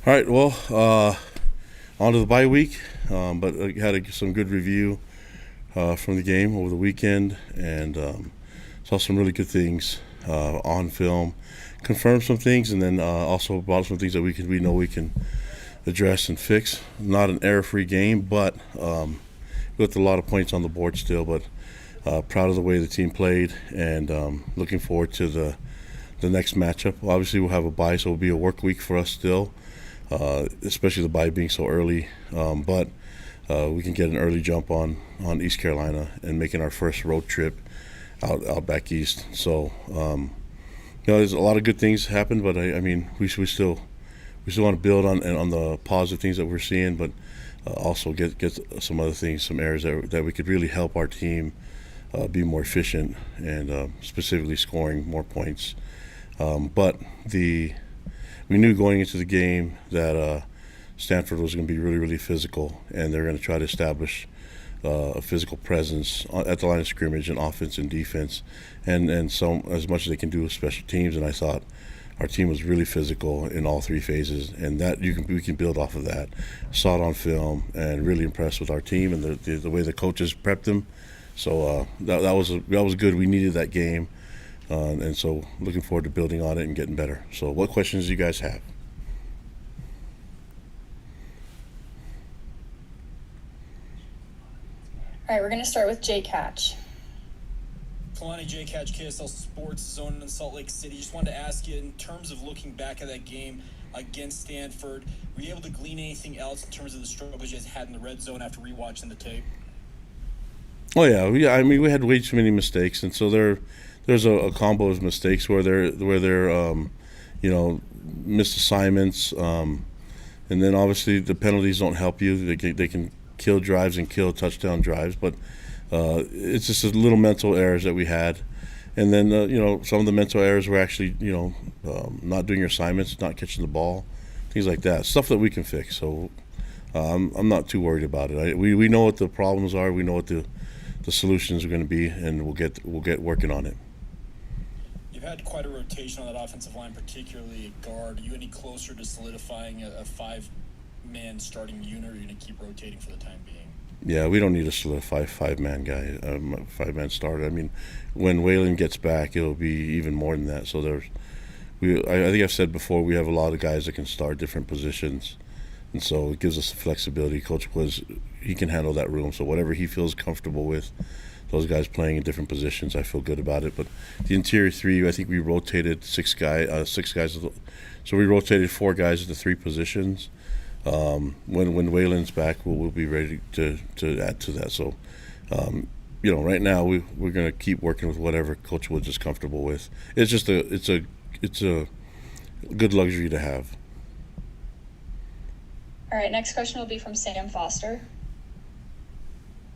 All right, well, on to the bye week, but I had some good review from the game over the weekend and saw some really good things on film, confirmed some things, and then also brought some things that we know we can address and fix. Not an error-free game, but with a lot of points on the board still, but proud of the way the team played and looking forward to the next matchup. Obviously, we'll have a bye, so it'll be a work week for us still. Especially the bye being so early. But we can get an early jump on East Carolina and making our first road trip out back east. So, there's a lot of good things happen, but I mean, we still want to build on the positive things that we're seeing, but also get some other things, some areas that we could really help our team be more efficient and specifically scoring more points. But we knew going into the game that Stanford was going to be really, really physical, and they're going to try to establish a physical presence at the line of scrimmage in offense and defense, and so as much as they can do with special teams. And I thought our team was really physical in all three phases, and that we can build off of that. Saw it on film, and really impressed with our team and the way the coaches prepped them. So that was good. We needed that game. And so looking forward to building on it and getting better. So what questions do you guys have? All right, we're going to start with Jake Hatch. Kalani, Jake Hatch, KSL Sports Zone in Salt Lake City. Just wanted to ask you, in terms of looking back at that game against Stanford, were you able to glean anything else in terms of the struggles you guys had in the red zone after rewatching the tape? Oh yeah. I mean, we had way too many mistakes, and so there's a combo of mistakes where they're missed assignments, and then obviously the penalties don't help you. They can kill drives and kill touchdown drives, but it's just a little mental errors that we had, and then some of the mental errors were actually not doing your assignments, not catching the ball, things like that, stuff that we can fix. So I'm not too worried about it. We know what the problems are. We know what the solutions are going to be, and we'll get working on it. You've had quite a rotation on that offensive line, particularly at guard. Are you any closer to solidifying a five-man starting unit, or are you going to keep rotating for the time being? Yeah, we don't need a solidify five-man guy, five-man starter. I mean, when Waylon gets back, it'll be even more than that. So I think I've said before, we have a lot of guys that can start different positions, and so it gives us the flexibility. Coach he can handle that room. So whatever he feels comfortable with, those guys playing in different positions, I feel good about it. But the interior three, I think we rotated six guys. So we rotated four guys at the three positions. When Waylon's back, we'll be ready to add to that. So, right now we're going to keep working with whatever Coach Woods is comfortable with. It's just it's a good luxury to have. All right, next question will be from Sam Foster.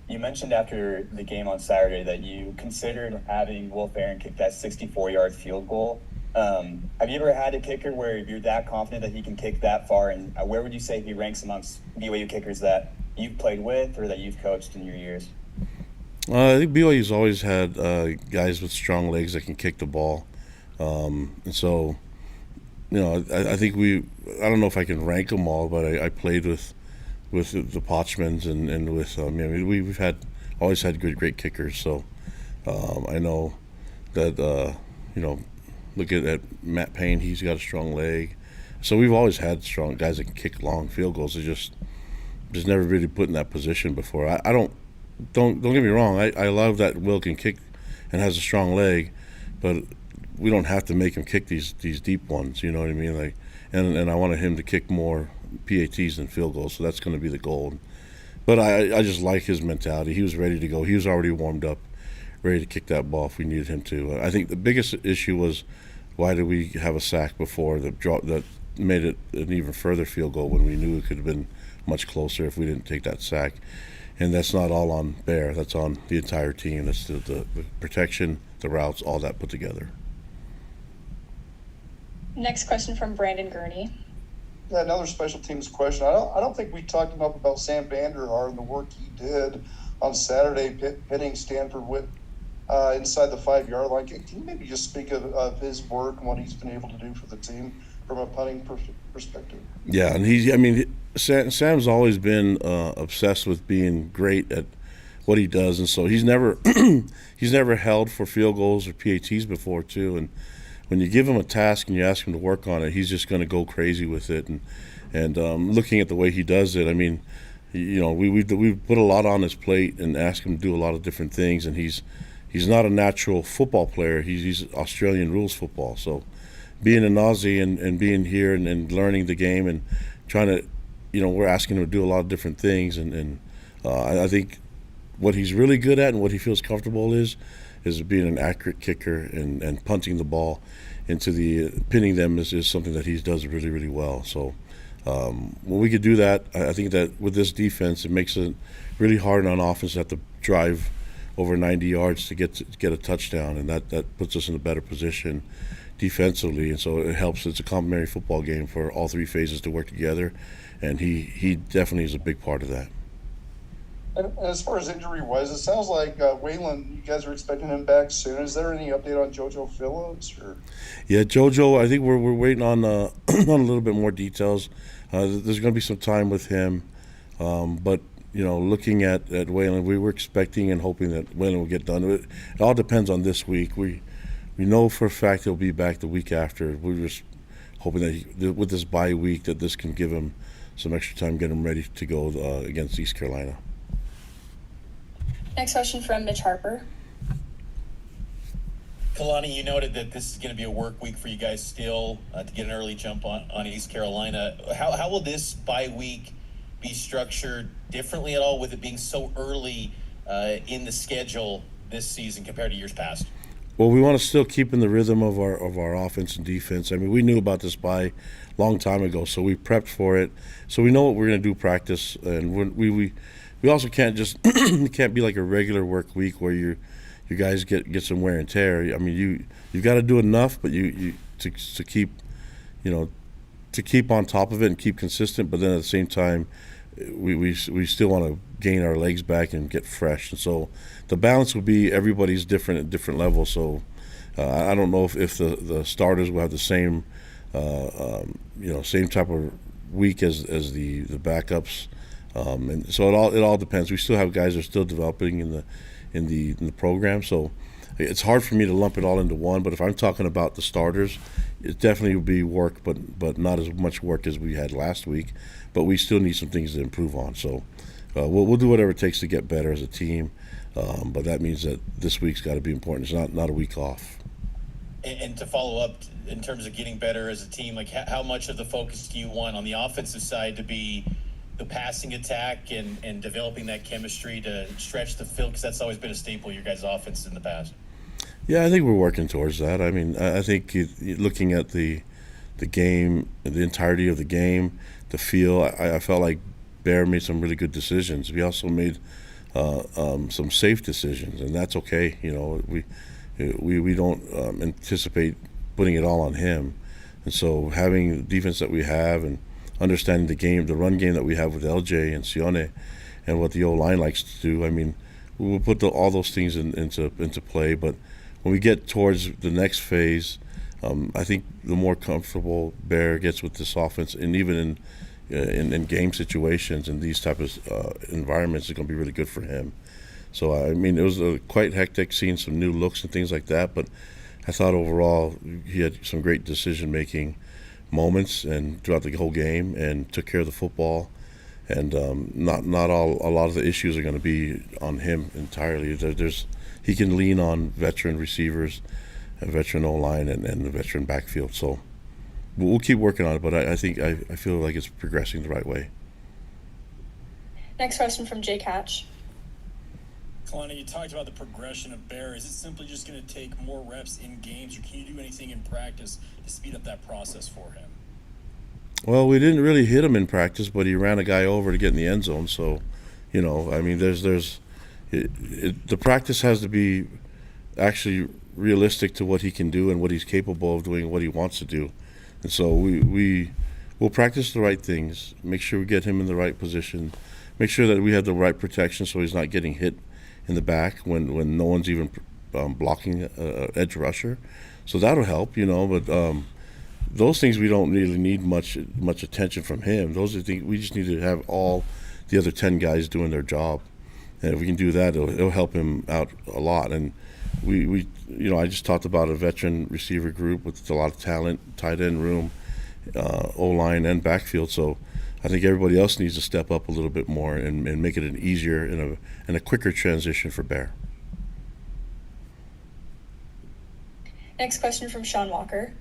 You mentioned after the game on Saturday that you considered having Wolf Aaron kick that 64-yard field goal. Have you ever had a kicker where you're that confident that he can kick that far, and where would you say he ranks amongst BYU kickers that you've played with or that you've coached in your years? I think BYU's always had guys with strong legs that can kick the ball, and so I think I don't know if I can rank them all, but I played with the Potchmans and with we've always had great kickers. So I know that look at Matt Payne, he's got a strong leg. So we've always had strong guys that can kick long field goals. They just never really put in that position before. I don't get me wrong. I love that Will can kick and has a strong leg, but we don't have to make him kick these deep ones. You know what I mean? Like, and I wanted him to kick more PATs than field goals, so that's going to be the goal. But I just like his mentality. He was ready to go. He was already warmed up, ready to kick that ball if we needed him to. I think the biggest issue was, why did we have a sack before that made it an even further field goal when we knew it could have been much closer if we didn't take that sack? And that's not all on Bear. That's on the entire team. That's the protection, the routes, all that put together. Next question from Brandon Gurney. Yeah, another special teams question. I don't think we talked enough about Sam Vanderhaar and the work he did on Saturday, hitting Stanford with inside the 5-yard line. Can you maybe just speak of his work and what he's been able to do for the team from a punting perspective. Yeah, and Sam's always been obsessed with being great at what he does, and so he's never he's never held for field goals or PATs before too. And when you give him a task and you ask him to work on it, he's just going to go crazy with it. And looking at the way he does it, I mean, we've put a lot on his plate and asked him to do a lot of different things, and he's not a natural football player. He's Australian rules football, so being an Aussie and being here and learning the game and trying to, we're asking him to do a lot of different things. And I think what he's really good at and what he feels comfortable is being an accurate kicker and punting the ball into pinning them is something that he does really, really well. So when we could do that, I think that with this defense, it makes it really hard on offense to have to drive over 90 yards to get a touchdown, and that puts us in a better position defensively, and so it helps. It's a complementary football game for all three phases to work together, and he definitely is a big part of that. And as far as injury-wise, it sounds like Waylon, you guys are expecting him back soon. Is there any update on JoJo Phillips? Or? Yeah, JoJo, I think we're waiting on on a little bit more details. There's going to be some time with him, but looking at Waylon, we were expecting and hoping that Waylon will get done. It all depends on this week. We know for a fact he'll be back the week after. We're just hoping that with this bye week that this can give him some extra time, get him ready to go against East Carolina. Next question from Mitch Harper. Kalani, you noted that this is going to be a work week for you guys still to get an early jump on East Carolina. How will this bye week be structured differently at all with it being so early in the schedule this season compared to years past? Well, we want to still keep in the rhythm of our offense and defense. I mean, we knew about this bye a long time ago, so we prepped for it. So we know what we're going to do practice, and we also can't just it can't be like a regular work week where you guys get some wear and tear. I mean, you've got to do enough, but to keep to keep on top of it and keep consistent. But then at the same time, we still want to gain our legs back and get fresh. And so the balance will be everybody's different at different levels. So I don't know if the starters will have the same same type of week as the backups. And so it all depends. We still have guys that are still developing in the program, so it's hard for me to lump it all into one. But if I'm talking about the starters, it definitely will be work, but not as much work as we had last week. But we still need some things to improve on. So we'll do whatever it takes to get better as a team. But that means that this week's got to be important. It's not a week off. And to follow up in terms of getting better as a team, like how much of the focus do you want on the offensive side to be the passing attack and developing that chemistry to stretch the field, because that's always been a staple of your guys' offense in the past? Yeah, I think we're working towards that. I mean, I think looking at the game, the entirety of the game, the feel, I felt like Bear made some really good decisions. We also made some safe decisions, and that's okay. We don't anticipate putting it all on him, and so having the defense that we have and understanding the run game that we have with LJ and Sione, and what the O-line likes to do. I mean, we'll put all those things into play. But when we get towards the next phase, I think the more comfortable Bear gets with this offense, and even in game situations and these type of environments, it's going to be really good for him. So I mean, it was quite hectic seeing some new looks and things like that. But I thought overall he had some great decision-making moments and throughout the whole game, and took care of the football, and a lot of the issues are going to be on him entirely. He can lean on veteran receivers, a veteran O-line, and the veteran backfield. So we'll keep working on it, but I think I feel like it's progressing the right way. Next question from Jake Hatch. Kalani, you talked about the progression of Bear. Is it simply just going to take more reps in games, or can you do anything in practice to speed up that process for him? Well, we didn't really hit him in practice, but he ran a guy over to get in the end zone. So, I mean, the practice has to be actually realistic to what he can do and what he's capable of doing, what he wants to do. And so we'll practice the right things, make sure we get him in the right position, make sure that we have the right protection so he's not getting hit in the back when no one's even blocking edge rusher. So that'll help, but those things we don't really need much attention from him. Those are things we just need to have all the other 10 guys doing their job, and if we can do that, it'll help him out a lot. And we I just talked about a veteran receiver group with a lot of talent, tight end room, O-line and backfield. So I think everybody else needs to step up a little bit more and make it an easier and a quicker transition for Bear. Next question from Sean Walker.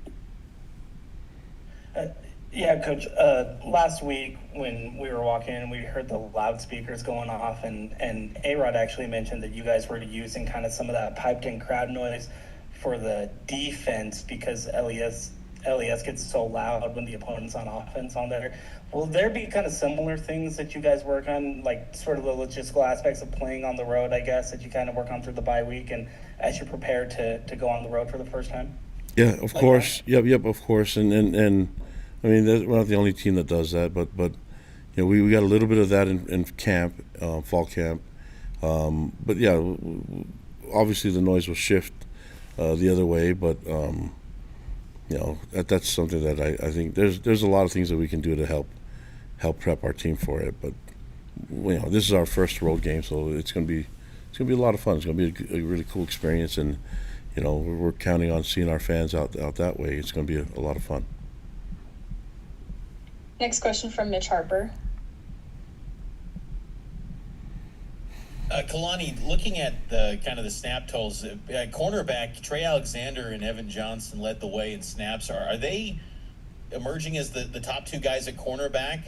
Yeah, Coach. Last week when we were walking in, we heard the loudspeakers going off, and A-Rod actually mentioned that you guys were using kind of some of that piped-in crowd noise for the defense because LES gets so loud when the opponent's on offense on there. Will there be kind of similar things that you guys work on, like sort of the logistical aspects of playing on the road, I guess, that you kind of work on through the bye week and as you're prepared to go on the road for the first time? Yeah, of course. Yep, of course. And I mean, we're not the only team that does that, but we got a little bit of that in camp, fall camp. But yeah, obviously the noise will shift the other way, but that's something that I think there's a lot of things that we can do to help prep our team for it. But this is our first road game, so it's gonna be a lot of fun. It's gonna be a really cool experience, and we're counting on seeing our fans out that way. It's gonna be a lot of fun. Next question from Mitch Harper. Kalani, looking at the kind of the snap totals, cornerback Trey Alexander and Evan Johnson led the way in snaps. Are they emerging as the top two guys at cornerback?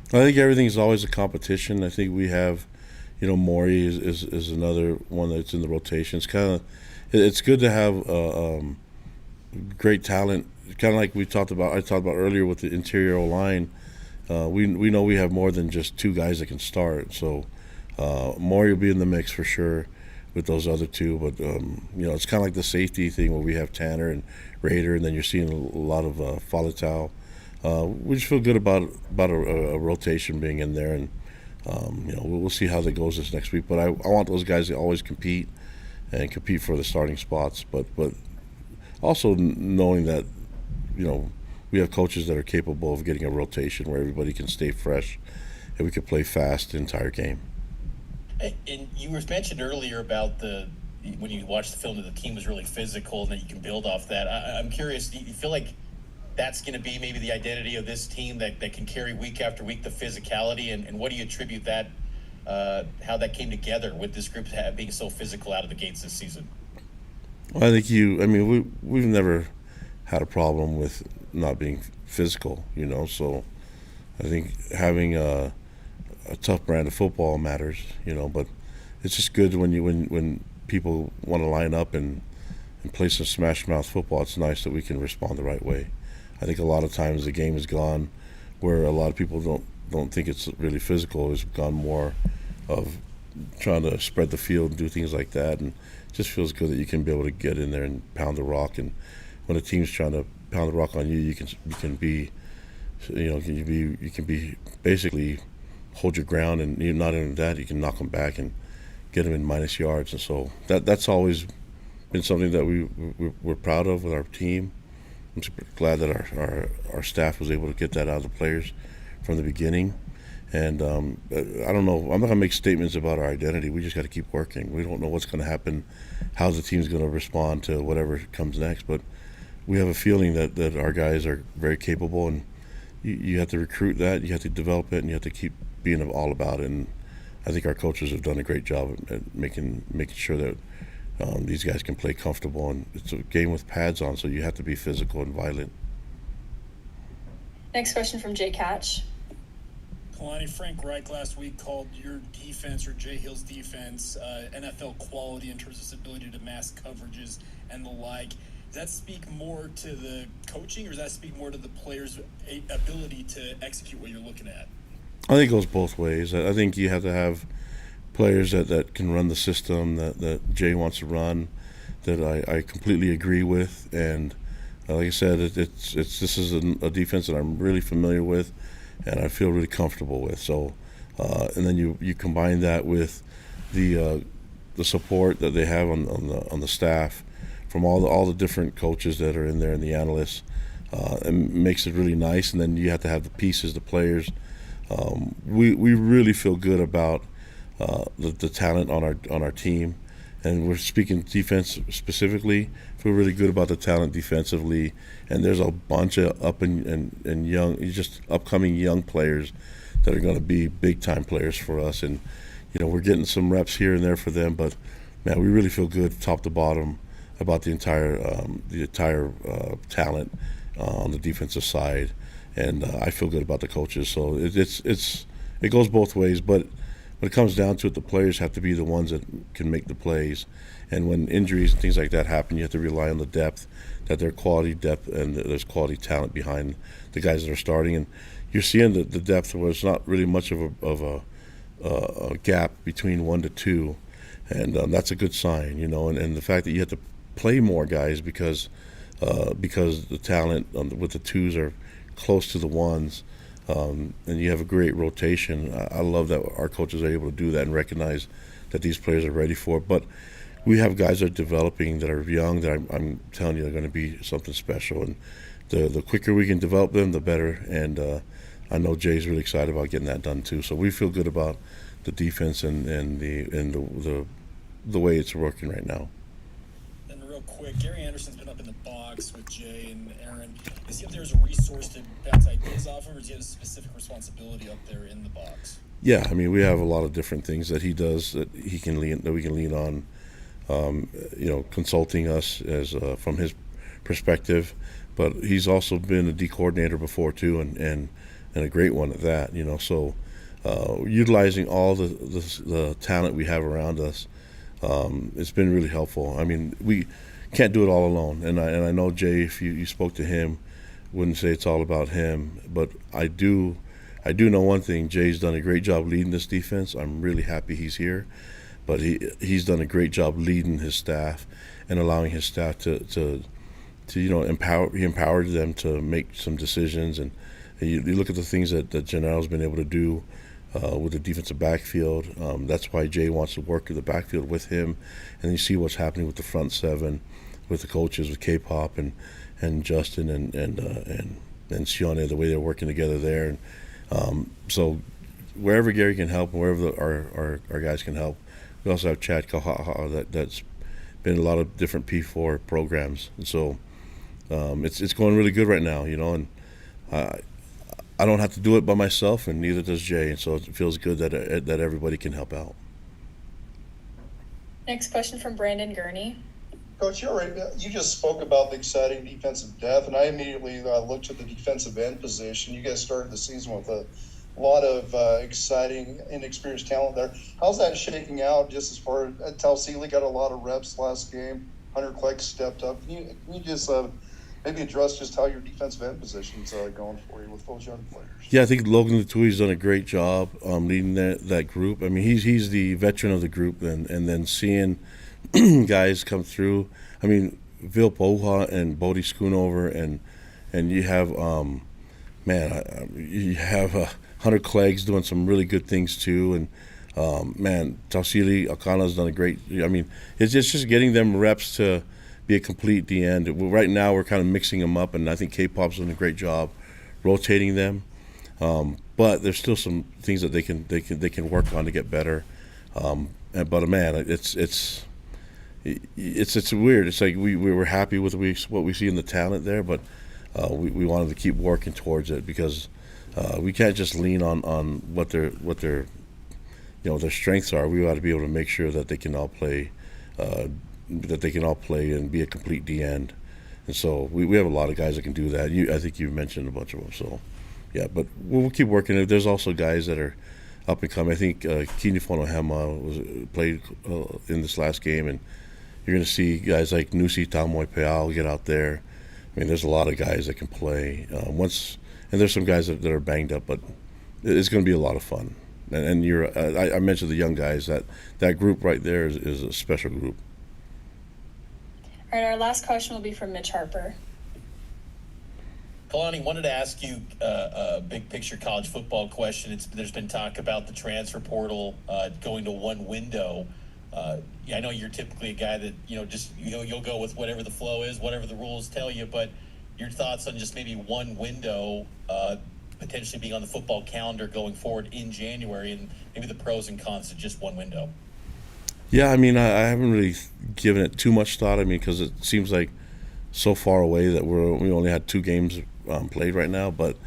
I think everything's always a competition. I think we have, Maury is another one that's in the rotation. It's good to have great talent. Kind of like I talked about earlier with the interior O-line. We know we have more than just two guys that can start. So Maury will be in the mix for sure with those other two. But it's kind of like the safety thing where we have Tanner and Raider, and then you're seeing a lot of Falatau. We just feel good about a rotation being in there, and we'll see how that goes this next week. But I want those guys to always compete for the starting spots. But also knowing that we have coaches that are capable of getting a rotation where everybody can stay fresh and we can play fast the entire game. And you were mentioned earlier about when you watched the film that the team was really physical and that you can build off that. I'm curious, do you feel like that's going to be maybe the identity of this team that can carry week after week the physicality, and what do you attribute that, how that came together with this group being so physical out of the gates this season? Well, I think we've never had a problem with not being physical, so I think having a tough brand of football matters, but it's just good when people want to line up and play some smash mouth football. It's nice that we can respond the right way. I think a lot of times the game has gone where a lot of people don't think it's really physical. It's gone more of trying to spread the field and do things like that, and it just feels good that you can be able to get in there and pound the rock. And when a team's trying to pound the rock on you, you can be basically hold your ground, and not only that, you can knock them back and get them in minus yards. And so that's always been something that we're proud of with our team. I'm super glad that our staff was able to get that out of the players from the beginning. And I don't know, I'm not going to make statements about our identity. We just got to keep working. We don't know what's going to happen, how the team's going to respond to whatever comes next, but we have a feeling that our guys are very capable, and you have to recruit that, you have to develop it, and you have to keep being all about it. And I think our coaches have done a great job at making sure that these guys can play comfortable, and it's a game with pads on, so you have to be physical and violent. Next question from Jay Catch. Kalani, Frank Reich last week called your defense, or Jay Hill's defense, NFL quality in terms of its ability to mask coverages and the like. Does that speak more to the coaching, or does that speak more to the players' ability to execute what you're looking at? I think it goes both ways. I think you have to have players that can run the system that Jay wants to run, that I completely agree with. And like I said, this is a defense that I'm really familiar with and I feel really comfortable with. So, and then you combine that with the support that they have on the staff from all the different coaches that are in there and the analysts. And makes it really nice. And then you have to have the pieces, the players. We really feel good about the talent on our team, and we're speaking defense specifically. Feel really good about the talent defensively, and there's a bunch of up and young, just upcoming young players that are going to be big time players for us. And we're getting some reps here and there for them, but man, we really feel good top to bottom about the entire talent on the defensive side, and I feel good about the coaches. So it goes both ways, but when it comes down to it, the players have to be the ones that can make the plays. And when injuries and things like that happen, you have to rely on the depth, that there's quality depth and there's quality talent behind the guys that are starting. And you're seeing the depth where it's not really much of a gap between 1 to 2, and that's a good sign, And the fact that you have to play more guys because the talent with the 2s are close to the 1s, and you have a great rotation. I love that our coaches are able to do that and recognize that these players are ready for it. But we have guys that are developing that are young that I'm telling you are going to be something special. And the quicker we can develop them, the better. And I know Jay's really excited about getting that done too. So we feel good about the defense and the way it's working right now. Real quick, Gary Anderson's been up in the box with Jay and Aaron. Is he up there as a resource to bounce ideas off of, or does he have a specific responsibility up there in the box? Yeah, I mean, we have a lot of different things that he does that we can lean on. Consulting us as from his perspective, but he's also been a D coordinator before too, and a great one at that. So utilizing all the talent we have around us. It's been really helpful. I mean, we can't do it all alone, and I know Jay, if you spoke to him, wouldn't say it's all about him, but I do know one thing. Jay's done a great job leading this defense. I'm really happy he's here, but he's done a great job leading his staff and allowing his staff to empower. He empowered them to make some decisions, and you look at the things that Gennaro's been able to do with the defensive backfield. That's why Jay wants to work in the backfield with him, and you see what's happening with the front seven, with the coaches, with K-Pop and Justin and Sione, the way they're working together there. And so wherever Gary can help, and wherever our guys can help. We also have Chad Kahaha that's been in a lot of different P4 programs, and so it's going really good right now, and I don't have to do it by myself, and neither does Jay, and so it feels good that everybody can help out. Next question from Brandon Gurney. Coach, you just spoke about the exciting defensive depth, and I immediately looked at the defensive end position. You guys started the season with a lot of exciting, inexperienced talent there. How's that shaking out just as far as Tausili got a lot of reps last game, Hunter Kleck stepped up. Can you just maybe address just how your defensive end position's going for you with those young players? Yeah, I think Logan Latui's done a great job leading that group. I mean, he's the veteran of the group, and then seeing guys come through. I mean, Vil Poha and Bodie Schoonover, and you have you have Hunter Clegg's doing some really good things too, and Tausili Akana's done a great. I mean, it's just getting them reps to be a complete D end. Right now, we're kind of mixing them up, and I think K-Pop's doing a great job rotating them. But there's still some things that they can work on to get better. But man, it's weird. It's like we were happy with what we see in the talent there, but we wanted to keep working towards it because we can't just lean on what their their strengths are. We ought to be able to make sure that they can all play. That they can all play and be a complete D end, and so we have a lot of guys that can do that. I think you mentioned a bunch of them. So, yeah, but we'll keep working. There's also guys that are up and coming. I think Kini Fonohema played in this last game, and you're going to see guys like Nusi Tamoy Peal get out there. I mean, there's a lot of guys that can play. And there's some guys that are banged up, but it's going to be a lot of fun. And I mentioned the young guys. That group right there is a special group. All right, our last question will be from Mitch Harper. Kalani, wanted to ask you a big picture college football question. There's been talk about the transfer portal going to one window. yeah, I know you're typically a guy that, just, you'll go with whatever the flow is, whatever the rules tell you, but your thoughts on just maybe one window, potentially being on the football calendar going forward in January, and maybe the pros and cons of just one window. Yeah, I mean, I haven't really given it too much thought. I mean, because it seems like so far away that we only had 2 games played right now. But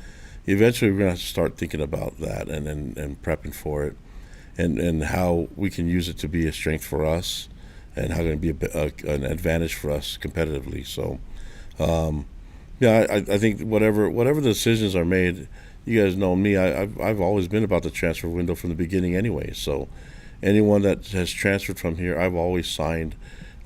eventually, we're gonna have to start thinking about that and prepping for it, and how we can use it to be a strength for us, and how it can be an advantage for us competitively. So, yeah, I think whatever the decisions are made, you guys know me. I've always been about the transfer window from the beginning, anyway. So, anyone that has transferred from here, I've always signed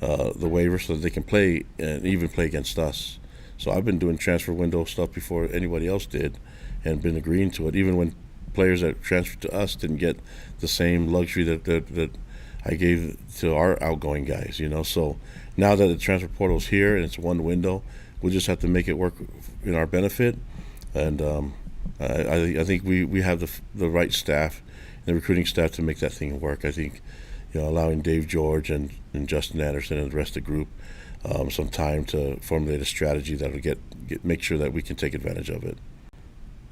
the waiver so that they can play and even play against us. So I've been doing transfer window stuff before anybody else did, and been agreeing to it, even when players that transferred to us didn't get the same luxury that I gave to our outgoing guys. So now that the transfer portal's here and it's one window, we'll just have to make it work in our benefit. And I think we have the right staff, the recruiting staff, to make that thing work. I think, allowing Dave George and Justin Anderson and the rest of the group some time to formulate a strategy that'll make sure that we can take advantage of it.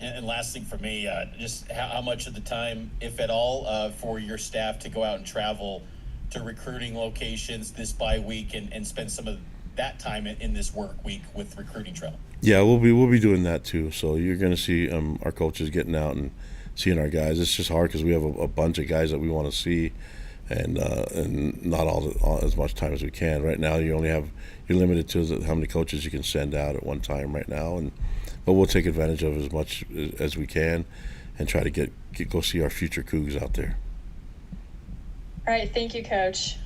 And last thing for me, just how much of the time, if at all, for your staff to go out and travel to recruiting locations this bye week and spend some of that time in this work week with recruiting travel? Yeah, we'll be doing that too. So you're going to see our coaches getting out and seeing our guys. It's just hard because we have a bunch of guys that we want to see, and not all as much time as we can. Right now, you're limited to how many coaches you can send out at one time right now, but we'll take advantage of as much as we can, and try to go see our future Cougs out there. All right, thank you, Coach.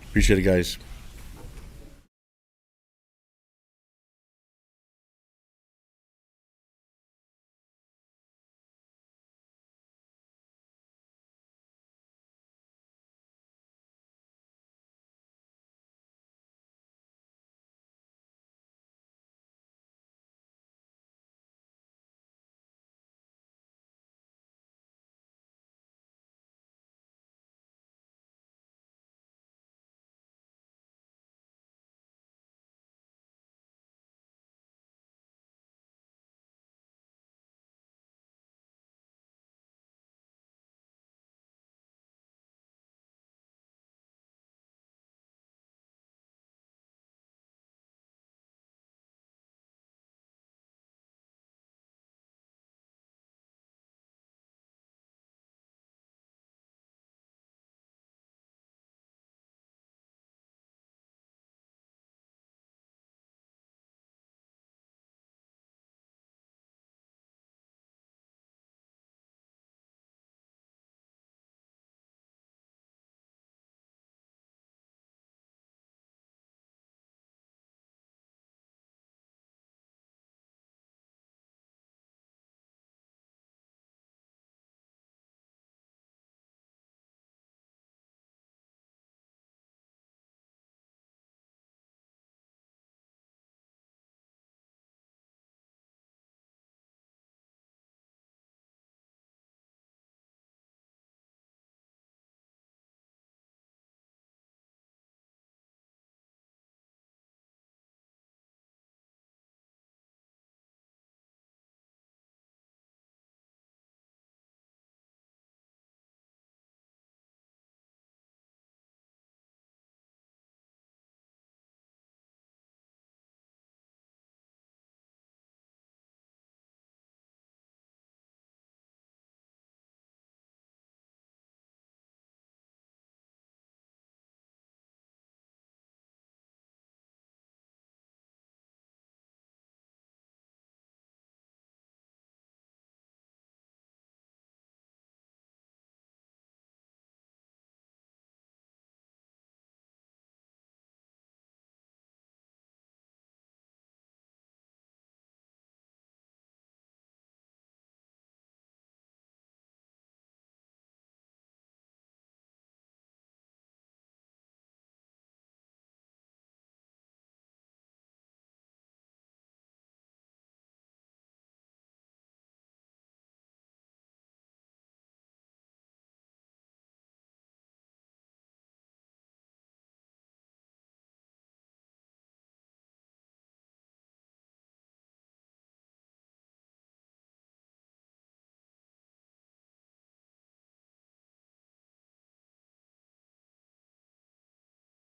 Appreciate it, guys.